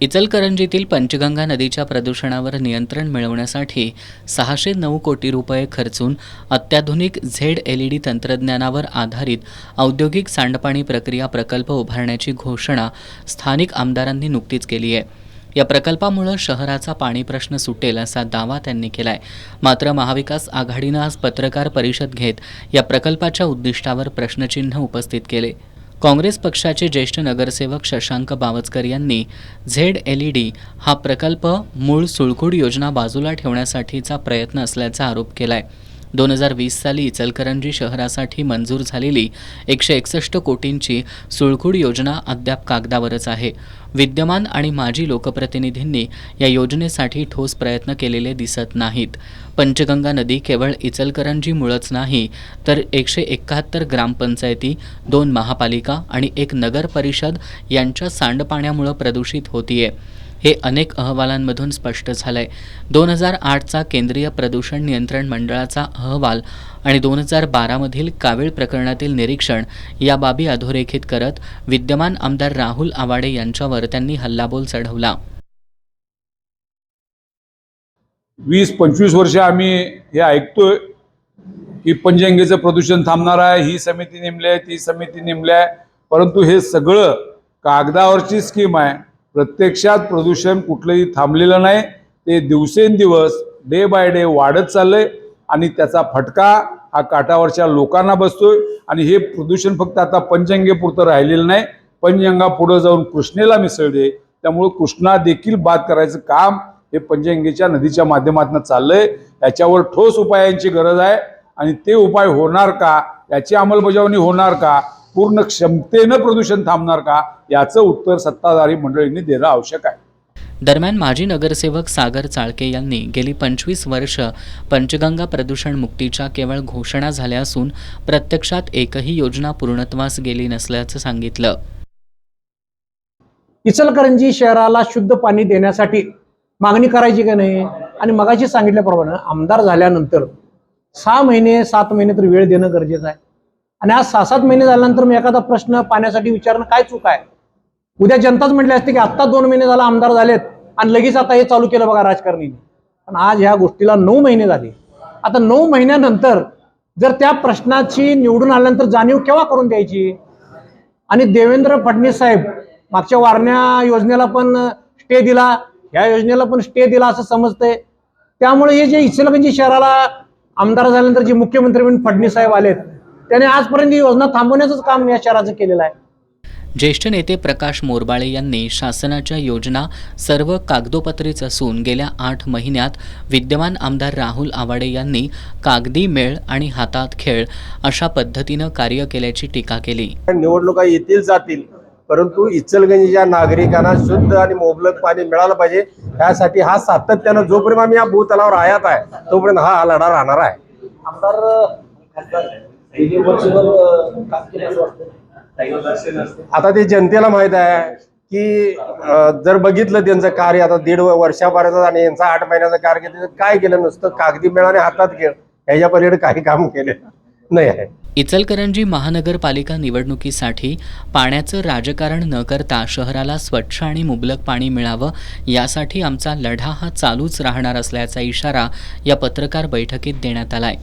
इचलकरंजीतील पंचगंगा नदीच्या प्रदूषणावर नियंत्रण मिळवण्यासाठी 609 कोटी रुपये खर्चून अत्याधुनिक झेड-एलईडी तंत्रज्ञानावर आधारित औद्योगिक सांडपाणी प्रक्रिया प्रकल्प उभारण्याची घोषणा स्थानिक आमदारांनी नुकतीच केली आहे। या प्रकल्पामुळे शहराचा पाणी प्रश्न सुटेल असा दावा त्यांनी केलाय। मात्र महाविकास आघाडीनं आज पत्रकार परिषद घेत या प्रकल्पाच्या उद्दिष्टावर प्रश्नचिन्ह उपस्थित केले। काँग्रेस पक्षाचे ज्येष्ठ नगरसेवक शशांक बावचकर यांनी झेड-एलईडी हा प्रकल्प मूळ सुळखूड योजना बाजूला ठेवण्यासाठीचा प्रयत्न असल्याचा आरोप केलाय। 2020 साली इचलकरंजी शहरासाठी मंजूर झालेली 161 कोटींची सुळखूड योजना अद्याप कागदावरच आहे। विद्यमान आणि माजी लोकप्रतिनिधींनी या योजनेसाठी ठोस प्रयत्न केलेले दिसत नाहीत। पंचगंगा नदी केवळ इचलकरंजीमुळेच नाही तर 171 ग्रामपंचायती, 2 महापालिका आणि 1 नगर परिषद यांच्या सांडपाण्यामुळे प्रदूषित होतीये। हे अनेक अहवालांमधून स्पष्ट झालंय। 2008चा केंद्रीय प्रदूषण नियंत्रण मंडळाचा अहवाल आणि 2012 मधील कावीळ प्रकरणातील निरीक्षण या बाबी अधोरेखित करत विद्यमान आमदार राहुल आवाडे यांच्यावर त्यांनी हल्लाबोल चढवला। 20-25 वर्ष आम्ही हे ऐकतोय की पंचगंगेचं प्रदूषण थांबणार आहे, ही समिती नेमली आहे, ती समिती नेमली आहे, परंतु हे सगळं कागदावरची स्कीम आहे। प्रत्यक्षात प्रदूषण कुठलंही थांबलेलं नाही, ते दिवसेंदिवस डे बाय डे वाढत चाललंय आणि त्याचा फटका हा काठावरच्या लोकांना बसतोय। आणि हे प्रदूषण फक्त आता पंचगंगेपुरतं राहिलेलं नाही, पंचगंगा पुढे जाऊन कृष्णेला मिसळते, त्यामुळे कृष्णा देखील बाद करायचं काम हे पंचगंगेच्या नदीच्या माध्यमातून चाललंय। याच्यावर ठोस उपायांची गरज आहे आणि ते उपाय होणार का, याची अंमलबजावणी होणार का, पूर्ण क्षमतेनं प्रदूषण थांबणार का, याचं उत्तर सत्ताधारी मंडळींनी देणं आवश्यक आहे। दरम्यान माजी नगरसेवक सागर चाळके यांनी गेली 25 वर्ष पंचगंगा प्रदूषण मुक्तीच्या केवळ घोषणा झाल्या असून प्रत्यक्षात एकही योजना पूर्णत्वास गेली नसल्याचं सांगितलं। इचलकरंजी शहराला शुद्ध पाणी देण्यासाठी मागणी करायची का नाही, आणि मगाशी सांगितल्याप्रमाणे आमदार झाल्यानंतर 6 महिने 7 महिने तर वेळ देणं गरजेचं आहे। आणि आज 6-7 महिने झाल्यानंतर मी एखादा प्रश्न पाण्यासाठी विचारणं काय चूक आहे? उद्या जनताच म्हटली असते की आत्ता 2 महिने झाला आमदार झालेत आणि लगेच आता हे चालू केलं बघा राजकारणी। पण आज ह्या गोष्टीला 9 महिने झाले। आता 9 महिन्यानंतर जर त्या प्रश्नाची निवडून आल्यानंतर जाणीव केव्हा करून द्यायची? आणि देवेंद्र फडणवीस साहेब मागच्या वारण्या योजनेला पण स्टे दिला, ह्या योजनेला पण स्टे दिला असं समजतंय। त्यामुळे हे जे इचलकरंजी शहराला आमदार झाल्यानंतर जे मुख्यमंत्री म्हणून फडणवीस साहेब आलेत, त्याने आजपर्यंत ही योजना थांबवण्याचंच काम या शहराचं केलेलं आहे। ज्येष्ठ नेते प्रकाश मोरबाळे यांनी शासनाच्या योजना सर्व कागदोपत्रीच असून गेल्या 8 महिन्यात विद्यमान आमदार राहुल आवाडे यांनी कागदी मेळ आणि हातात खेळ अशा पद्धतीनं कार्य केल्याची टीका केली। निवडणुका येतील जातील, परंतु इचलकरंजीच्या नागरिकांना शुद्ध आणि मोबलक पाणी मिळालं पाहिजे, यासाठी हा सातत्यानं जोपर्यंत आम्ही या भूतलावर आयात आहे तोपर्यंत हा लढा राहणार आहे। आता ते जनतेला माहित आहे की जर बघितलं त्यांचं कार्य आता 1.5 वर्षापर्यंत आणि यांचा 8 महिन्याचं कार्य काय केलं, नुसतं कागदी मेळाने हातात खेळ, ह्याच्या पलीकडे काही काम केलेलं नाही आहे। इचलकरंजी महानगरपालिका निवडणुकीसाठी पाण्याचं राजकारण न करता शहराला स्वच्छ आणि मुबलक पाणी मिळावं यासाठी आमचा लढा हा चालूच राहणार असल्याचा इशारा या पत्रकार बैठकीत देण्यात आलाय।